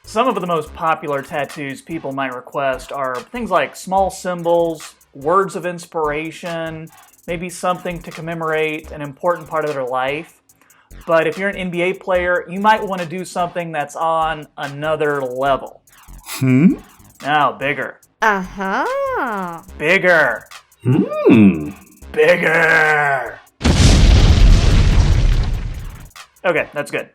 Some of the most popular tattoos people might request are things like small symbols, words of inspiration, maybe something to commemorate an important part of their life. But if you're an NBA player, you might want to do something that's on another level. Now, bigger. Uh-huh. Bigger. Bigger. Okay, that's good.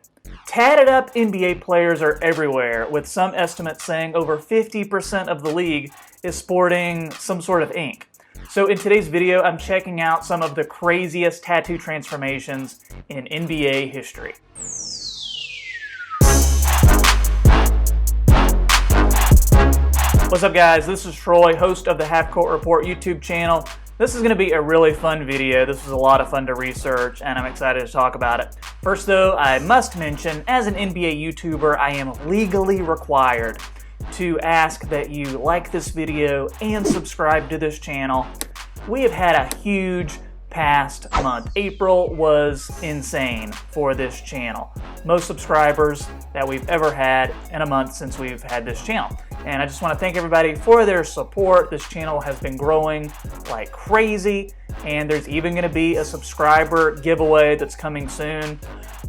Tatted up NBA players are everywhere, with some estimates saying over 50% of the league is sporting some sort of ink. So in today's video, I'm checking out some of the craziest tattoo transformations in NBA history. What's up, guys? This is Troy, host of the Half Court Report YouTube channel. This is going to be a really fun video. This was a lot of fun to research, and I'm excited to talk about it. First, though, I must mention, as an NBA YouTuber, I am legally required to ask that you like this video and subscribe to this channel. We have had a huge past month. April was insane for this channel. Most subscribers that we've ever had in a month since we've had this channel. And I just want to thank everybody for their support. This channel has been growing like crazy, and there's even going to be a subscriber giveaway that's coming soon.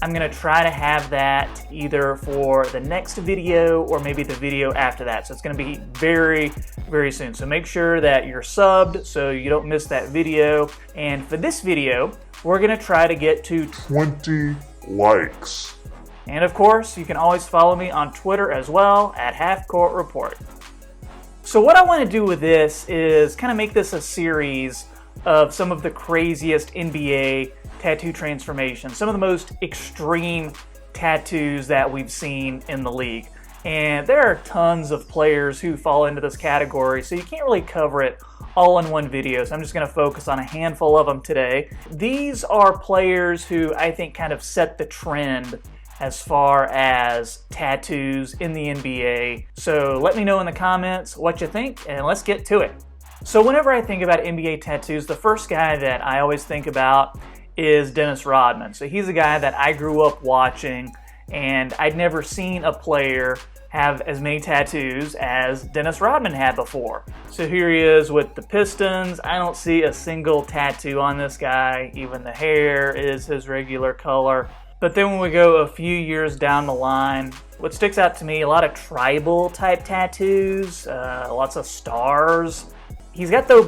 I'm going to try to have that either for the next video or maybe the video after that. So it's going to be very, very soon. So make sure that you're subbed so you don't miss that video. And for this video, we're going to try to get to 20 likes. And of course, you can always follow me on Twitter as well at Half Court Report. So what I want to do with this is kind of make this a series of some of the craziest NBA tattoo transformations, some of the most extreme tattoos that we've seen in the league. And there are tons of players who fall into this category, so you can't really cover it all in one video. So I'm just going to focus on a handful of them today. These are players who I think kind of set the trend as far as tattoos in the NBA. So let me know in the comments what you think, and let's get to it. So whenever I think about NBA tattoos, the first guy that I always think about is Dennis Rodman. So he's a guy that I grew up watching, and I'd never seen a player have as many tattoos as Dennis Rodman had before. So here he is with the Pistons. I don't see a single tattoo on this guy. Even the hair is his regular color. But then when we go a few years down the line, what sticks out to me, a lot of tribal type tattoos, lots of stars. He's got the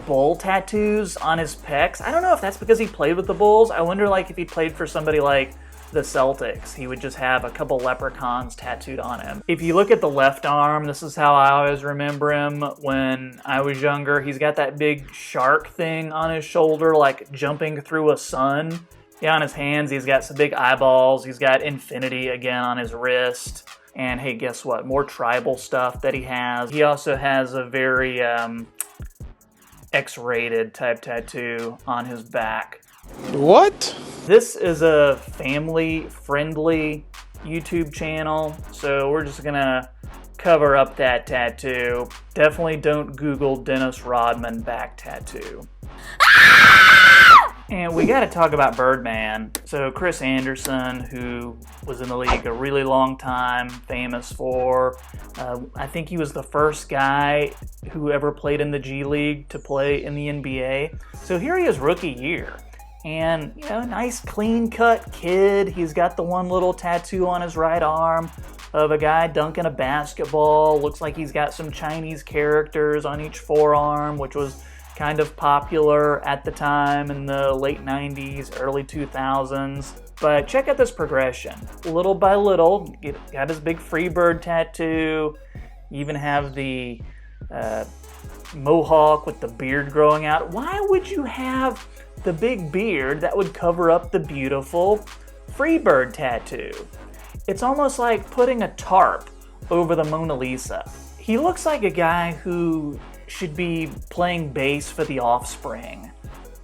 bull tattoos on his pecs. I don't know if that's because he played with the Bulls. I wonder like if he played for somebody like the Celtics, he would just have a couple leprechauns tattooed on him. If you look at the left arm, this is how I always remember him when I was younger. He's got that big shark thing on his shoulder, like jumping through a sun. Yeah, on his hands, he's got some big eyeballs. He's got infinity again on his wrist. And hey, guess what? More tribal stuff that he has. He also has a very X-rated type tattoo on his back. What? This is a family-friendly YouTube channel, so we're just gonna cover up that tattoo. Definitely don't Google Dennis Rodman back tattoo. And we got to talk about Birdman. So Chris Andersen, who was in the league a really long time, famous for, I think he was the first guy who ever played in the G League to play in the NBA. So here he is rookie year. And, you know, nice clean cut kid. He's got the one little tattoo on his right arm of a guy dunking a basketball. Looks like he's got some Chinese characters on each forearm, which was kind of popular at the time in the late 90s, early 2000s. But check out this progression. Little by little, got his big Freebird tattoo. You even have the mohawk with the beard growing out. Why would you have the big beard that would cover up the beautiful Freebird tattoo? It's almost like putting a tarp over the Mona Lisa. He looks like a guy who should be playing bass for the Offspring.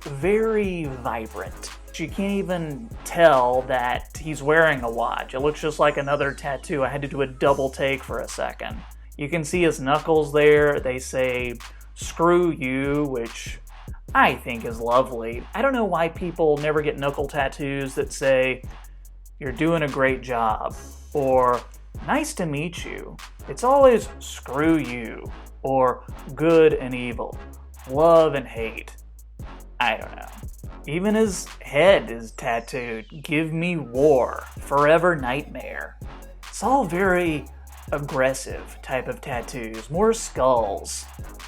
Very vibrant. You can't even tell that he's wearing a watch. It looks just like another tattoo. I had to do a double take for a second. You can see his knuckles there. They say, "Screw you," which I think is lovely. I don't know why people never get knuckle tattoos that say, "You're doing a great job," or nice to meet you. It's always screw you, or good and evil, love and hate. I don't know. Even his head is tattooed, give me war, forever nightmare. It's all very aggressive type of tattoos, more skulls.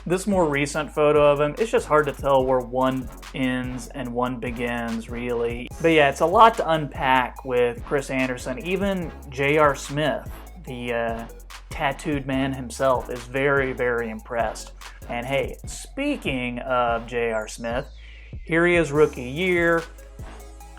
This more recent photo of him, it's just hard to tell where one ends and one begins, really. But yeah, it's a lot to unpack with Chris Andersen. Even J.R. Smith, the tattooed man himself, is very, very impressed. And hey, speaking of J.R. Smith, here he is rookie year.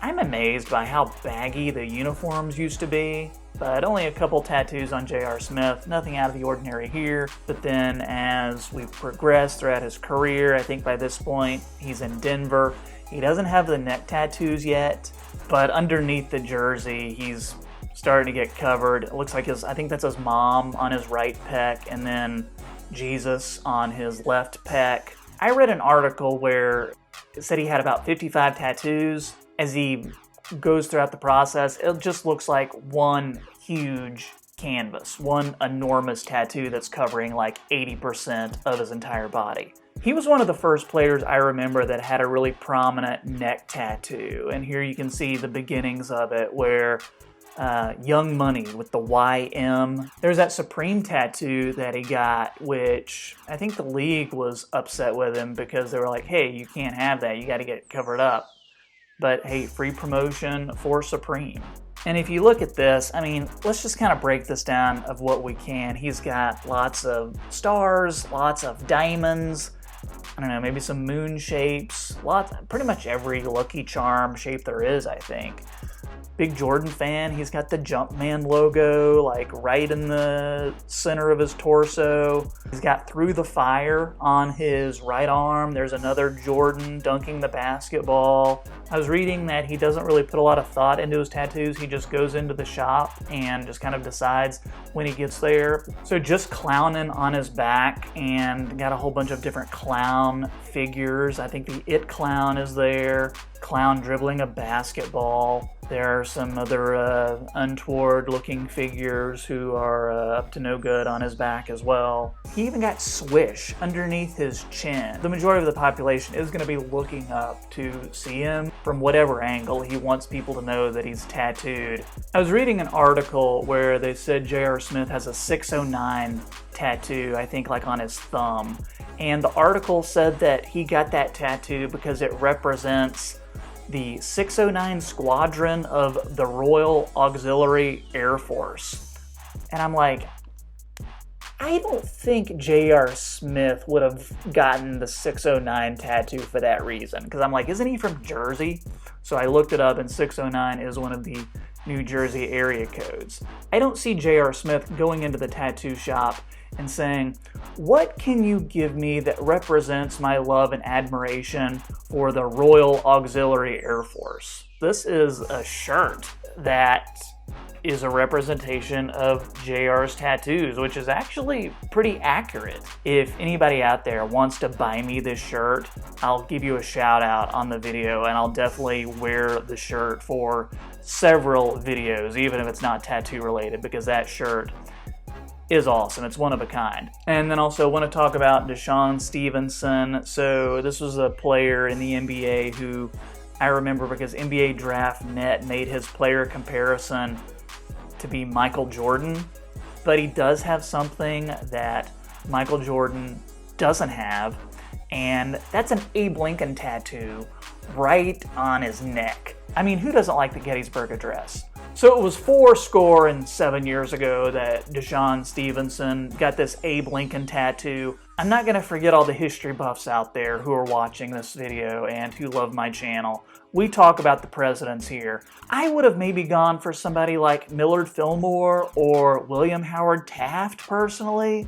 I'm amazed by how baggy the uniforms used to be, but only a couple tattoos on J.R. Smith, nothing out of the ordinary here. But then as we progress throughout his career, I think by this point he's in Denver. He doesn't have the neck tattoos yet, but underneath the jersey he's starting to get covered. It looks like I think that's his mom on his right pec, and then Jesus on his left pec. I read an article where it said he had about 55 tattoos. As he goes throughout the process, it just looks like one huge canvas, one enormous tattoo that's covering like 80% of his entire body. He was one of the first players I remember that had a really prominent neck tattoo, and here you can see the beginnings of it where Young Money with the YM. There's that Supreme tattoo that he got, which I think the league was upset with him because they were like, hey, you can't have that, you got to get it covered up. But hey, free promotion for Supreme. And if you look at this, I mean, let's just kind of break this down of what we can. He's got lots of stars, lots of diamonds, I don't know, maybe some moon shapes, pretty much every Lucky Charm shape there is, I think. Big Jordan fan, he's got the Jumpman logo like right in the center of his torso. He's got Through the Fire on his right arm. There's another Jordan dunking the basketball. I was reading that he doesn't really put a lot of thought into his tattoos. He just goes into the shop and just kind of decides when he gets there. So just clowning on his back, and got a whole bunch of different clown figures. I think the It Clown is there. Clown dribbling a basketball. There are some other untoward-looking figures who are up to no good on his back as well. He even got Swish underneath his chin. The majority of the population is going to be looking up to see him from whatever angle he wants people to know that he's tattooed. I was reading an article where they said J.R. Smith has a 609 tattoo, I think like on his thumb. And the article said that he got that tattoo because it represents the 609 Squadron of the Royal Auxiliary Air Force. And I'm like, I don't think J.R. Smith would have gotten the 609 tattoo for that reason. Because I'm like, isn't he from Jersey? So I looked it up, and 609 is one of the New Jersey area codes. I don't see J.R. Smith going into the tattoo shop and saying, what can you give me that represents my love and admiration for the Royal Auxiliary Air Force? This is a shirt that is a representation of JR's tattoos, which is actually pretty accurate. If anybody out there wants to buy me this shirt, I'll give you a shout out on the video, and I'll definitely wear the shirt for several videos, even if it's not tattoo related, because that shirt is awesome. It's one of a kind. And then also want to talk about Deshawn Stevenson. So this was a player in the NBA who I remember because NBA Draft Net made his player comparison to be Michael Jordan, but he does have something that Michael Jordan doesn't have, and that's an Abe Lincoln tattoo right on his neck. I mean, who doesn't like the Gettysburg Address? So it was 7 years ago that Deshawn Stevenson got this Abe Lincoln tattoo. I'm not going to forget all the history buffs out there who are watching this video and who love my channel. We talk about the presidents here. I would have maybe gone for somebody like Millard Fillmore or William Howard Taft personally.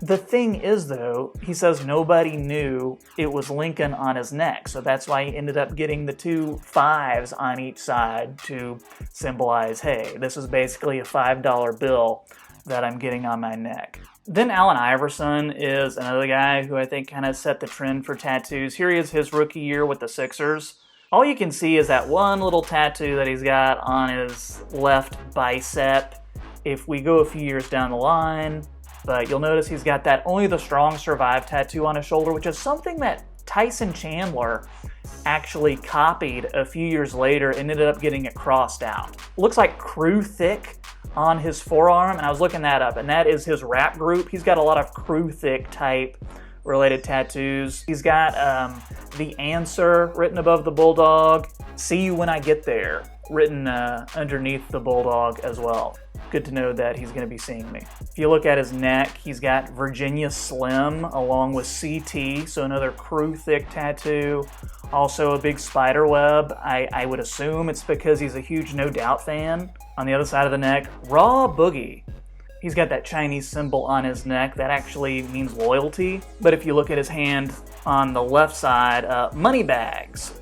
The thing is, though, he says nobody knew it was Lincoln on his neck, so that's why he ended up getting the 2 5s on each side to symbolize, hey, this is basically a $5 bill that I'm getting on my neck. Then Allen Iverson is another guy who I think kind of set the trend for tattoos. Here he is his rookie year with the Sixers. All you can see is that one little tattoo that he's got on his left bicep. if we go a few years down the line. But you'll notice he's got that "Only the Strong Survive" tattoo on his shoulder, which is something that Tyson Chandler actually copied a few years later and ended up getting it crossed out. Looks like Crew Thick on his forearm, and I was looking that up, and that is his rap group. He's got a lot of Crew Thick type related tattoos. He's got The Answer written above the bulldog, "See You When I Get There" written underneath the bulldog as well. Good to know that he's going to be seeing me. If you look at his neck, he's got Virginia Slim along with CT, so another Crew Thick tattoo. Also a big spider web. I would assume it's because he's a huge No Doubt fan. On the other side of the neck, Raw Boogie. He's got that Chinese symbol on his neck that actually means loyalty. But if you look at his hand on the left side, money bags.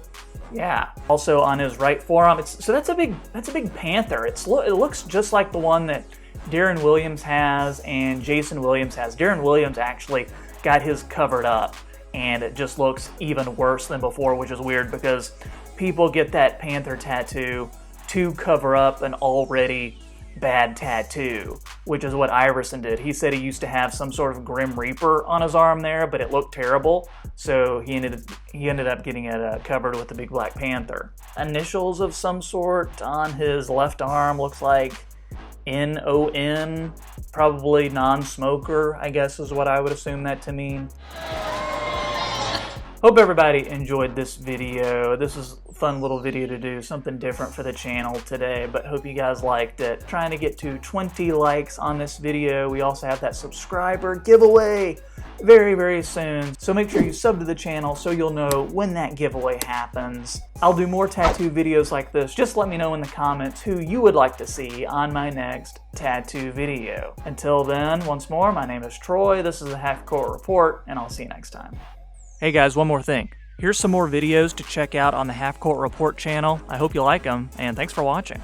Yeah. Also on his right forearm, so that's a big panther. It looks just like the one that Darren Williams has and Jason Williams has. Darren Williams actually got his covered up, and it just looks even worse than before, which is weird because people get that panther tattoo to cover up an already bad tattoo, which is what Iverson did. He said he used to have some sort of Grim Reaper on his arm there, but it looked terrible, so he ended up getting it covered with the big black panther. Initials of some sort on his left arm, looks like NON, probably non-smoker, I guess is what I would assume that to mean. Hope everybody enjoyed this video. This is a fun little video to do, something different for the channel today, but hope you guys liked it. Trying to get to 20 likes on this video. We also have that subscriber giveaway very, very soon, so make sure you sub to the channel so you'll know when that giveaway happens. I'll do more tattoo videos like this. Just let me know in the comments who you would like to see on my next tattoo video. Until then, once more, my name is Troy, this is the Half Court Report, and I'll see you next time. Hey guys, one more thing. Here's some more videos to check out on the Half Court Report channel. I hope you like them, and thanks for watching.